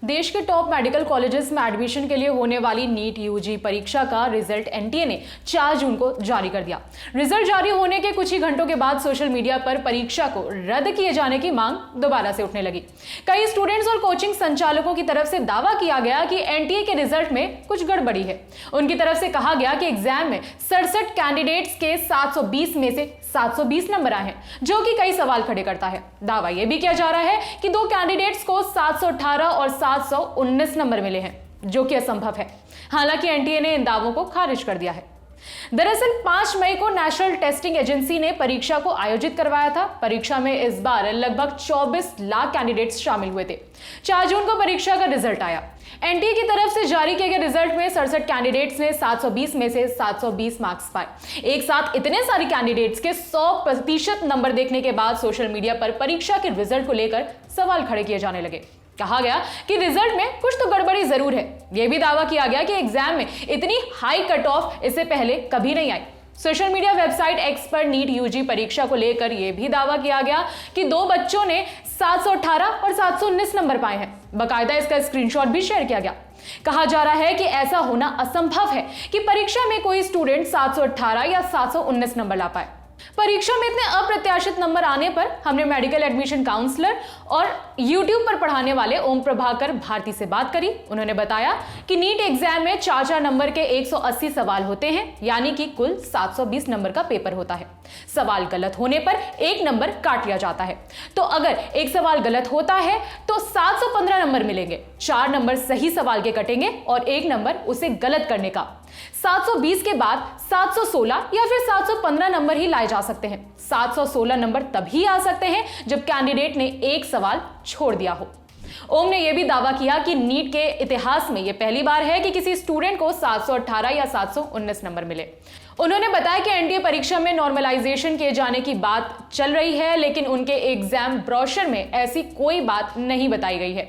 देश के top medical colleges में एडमिशन के लिए होने वाली नीट यूजी परीक्षा का रिजल्ट एनटीए ने 4 जून को जारी कर दिया। रिजल्ट जारी होने के कुछ ही घंटों के बाद सोशल मीडिया पर परीक्षा को रद्द किए जाने की मांग दोबारा से उठने लगी। कई स्टूडेंट्स और कोचिंग संचालकों की तरफ से दावा किया गया कि एनटीए के रिजल्ट में कुछ गड़बड़ी है। उनकी तरफ से कहा गया कि एग्जाम में 67 कैंडिडेट्स के 720 में से 720 नंबर आए हैं, जो कि कई सवाल खड़े करता है। दावा यह भी किया जा रहा है कि 2 कैंडिडेट्स को 718 और 719 नंबर मिले हैं, जो कि असंभव है। हालांकि एनटीए ने इन दावों को खारिज कर दिया है। दरअसल 5 मई को नेशनल टेस्टिंग एजेंसी ने परीक्षा को आयोजित करवाया था। परीक्षा में इस बार लगभग 24 लाख कैंडिडेट्स शामिल हुए थे। 4 जून को परीक्षा का रिजल्ट आया। एनटीए की तरफ से जारी किए गए रिजल्ट में 67 कैंडिडेट्स ने 720 में से 720 मार्क्स पाए। एक साथ इतने सारे कैंडिडेट्स के 100% नंबर देखने के बाद सोशल मीडिया पर परीक्षा के रिजल्ट को लेकर सवाल खड़े किए जाने लगे। कहा गया कि रिजल्ट में कुछ तो गड़बड़ी जरूर है। यह भी दावा किया गया कि एग्जाम में इतनी हाई कट ऑफ इससे पहले कभी नहीं आई। सोशल मीडिया वेबसाइट एक्स पर नीट यूजी परीक्षा को लेकर यह भी दावा किया गया कि 2 बच्चों ने 718 और 719 नंबर पाए हैं। बाकायदा इसका स्क्रीनशॉट भी शेयर किया गया। कहा जा रहा है कि ऐसा होना असंभव है कि परीक्षा में कोई स्टूडेंट 718 या 719 नंबर ला पाए। परीक्षा में इतने अप्रत्याशित नंबर आने पर हमने मेडिकल एडमिशन काउंसलर और YouTube पर पढ़ाने वाले ओम प्रभाकर भारती से बात करी। उन्होंने बताया कि नीट एग्जाम में 4 नंबर के 180 सवाल होते हैं, यानी कि कुल 720 नंबर का पेपर होता है। सवाल गलत होने पर 1 नंबर काट लिया जाता है। तो अगर एक सवाल गलत होता है तो 715 नंबर मिलेंगे। 4 नंबर सही सवाल के कटेंगे और 1 नंबर उसे गलत करने का। 720 के बाद 716 या फिर 715 नंबर ही लाए जा सकते हैं। 716 नंबर तभी आ सकते हैं जब कैंडिडेट ने एक सवाल छोड़ दिया हो। ओम ने यह भी दावा किया कि नीट के इतिहास में यह पहली बार है कि किसी स्टूडेंट को 718 या 719 नंबर मिले। उन्होंने बताया कि एनटीए परीक्षा में नॉर्मलाइजेशन किए जाने की बात चल रही है, लेकिन उनके एग्जाम ब्रोशर में ऐसी कोई बात नहीं बताई गई है।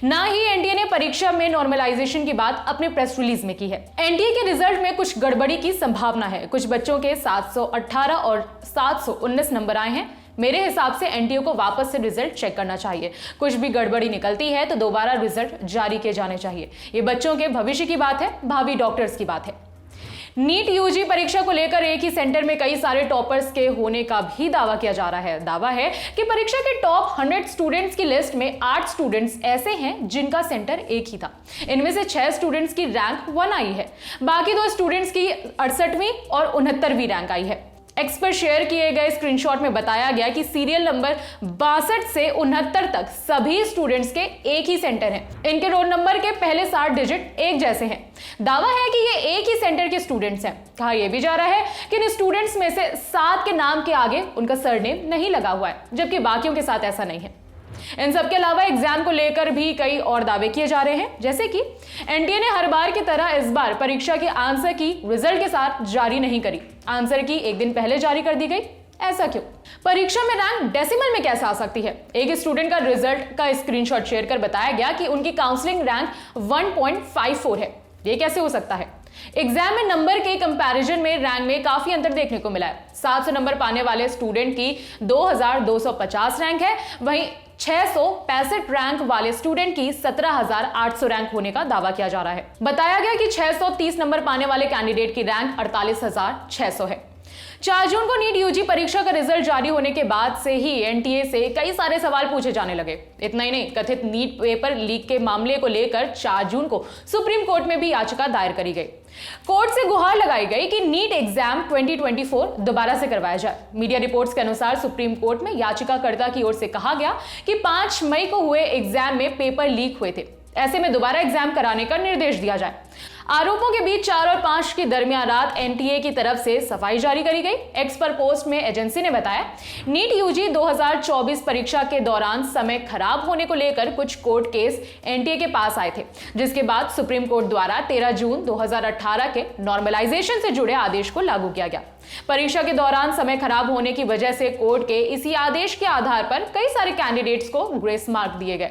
ना ही एनटीए ने परीक्षा में नॉर्मलाइजेशन की बात अपने प्रेस रिलीज में की है। एनटीए के रिजल्ट में कुछ गड़बड़ी की संभावना है। कुछ बच्चों के 718 और 719 नंबर आए हैं। मेरे हिसाब से एनटीए को वापस से रिजल्ट चेक करना चाहिए। कुछ भी गड़बड़ी निकलती है तो दोबारा रिजल्ट जारी किए जाने चाहिए। ये बच्चों के भविष्य की बात है, भावी डॉक्टर्स की बात है। नीट यूजी परीक्षा को लेकर एक ही सेंटर में कई सारे टॉपर्स के होने का भी दावा किया जा रहा है। दावा है कि परीक्षा के टॉप 100 स्टूडेंट्स की लिस्ट में 8 स्टूडेंट्स ऐसे हैं जिनका सेंटर एक ही था। इनमें से 6 स्टूडेंट्स की रैंक 1 आई है। बाकी 2 स्टूडेंट्स की 68वीं और 69वीं रैंक आई है। एक्स पर शेयर किए गए स्क्रीनशॉट में बताया गया कि सीरियल नंबर 62 से 69 तक सभी स्टूडेंट्स के एक ही सेंटर हैं। इनके रोल नंबर के पहले 60 डिजिट एक जैसे हैं। दावा है कि ये एक ही सेंटर के स्टूडेंट्स हैं। कहा यह भी जा रहा है कि इन स्टूडेंट्स में से 7 के नाम के आगे उनका सरनेम नहीं लगा हुआ है, जबकि बाकियों के साथ ऐसा नहीं है। इन सब के अलावा एग्जाम को लेकर भी कई और दावे किए जा रहे हैं, जैसे कि एनटीए ने हर बार की तरह इस बार परीक्षा के आंसर की रिजल्ट के साथ जारी नहीं करी। आंसर की एक दिन पहले जारी कर दी गई। ऐसा क्यों? परीक्षा में रैंक डेसिमल में कैसे आ सकती है? एक स्टूडेंट का रिजल्ट का स्क्रीनशॉट शेयर कर बताया गया कि उनकी काउंसलिंग रैंक 1.54 है। ये कैसे हो सकता है? एग्जाम में नंबर के कंपैरिजन में रैंक में काफी अंतर देखने को मिला है। 700 नंबर पाने वाले स्टूडेंट की 2250 रैंक है, वहीं 665 रैंक वाले स्टूडेंट की 17800 रैंक होने का दावा किया जा रहा है। बताया गया कि 630 नंबर पाने वाले कैंडिडेट की रैंक 48600 है। 4 जून को नीट यूजी परीक्षा का रिजल्ट जारी होने के बाद से ही एनटीए से कई सारे सवाल पूछे जाने लगे। इतना ही नहीं, कथित नीट पेपर लीक के मामले को लेकर 4 जून को सुप्रीम कोर्ट में भी याचिका दायर करी गई। कोर्ट से गुहार लगाई गई कि नीट एग्जाम 2024 दोबारा से करवाया जाए। मीडिया रिपोर्ट्स के अनुसार सुप्रीम कोर्ट में याचिकाकर्ता की ओर से कहा गया कि 5 मई को हुए एग्जाम में पेपर लीक हुए थे। ऐसे में दोबारा एग्जाम कराने का निर्देश दिया जाए। आरोपों के बीच 4 और 5 के दरमियान रात एनटीए की तरफ से सफाई जारी करी गई। एक्स पर पोस्ट में एजेंसी ने बताया, नीट यूजी 2024 परीक्षा के दौरान समय खराब होने को लेकर कुछ कोर्ट केस एनटीए के पास आए थे, जिसके बाद सुप्रीम कोर्ट द्वारा 13 जून 2018 के नॉर्मलाइजेशन से जुड़े आदेश को लागू किया गया। परीक्षा के दौरान समय खराब होने की वजह से कोर्ट के इसी आदेश के आधार पर कई सारे कैंडिडेट्स को ग्रेस मार्क दिए गए,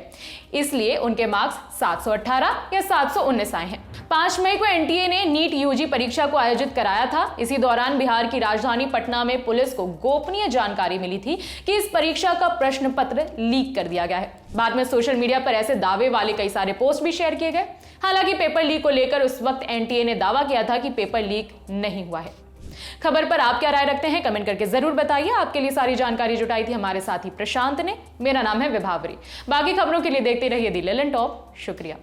इसलिए उनके मार्क्स 718 या 719 आए हैं। 5 मई को एनटीए ने नीट यूजी परीक्षा को आयोजित कराया था। इसी दौरान बिहार की राजधानी पटना में पुलिस को गोपनीय जानकारी मिली थी कि इस परीक्षा का प्रश्न पत्र लीक कर दिया गया है। बाद में सोशल मीडिया पर ऐसे दावे वाले कई सारे पोस्ट भी शेयर किए गए। हालांकि पेपर लीक को लेकर उस वक्त एनटीए ने दावा किया था कि पेपर लीक नहीं हुआ है। खबर पर आप क्या राय रखते हैं, कमेंट करके जरूर बताइए। आपके लिए सारी जानकारी जुटाई थी हमारे साथी प्रशांत ने। मेरा नाम है विभावरी। बाकी खबरों के लिए देखते रहिए दी लेलन टॉप। शुक्रिया।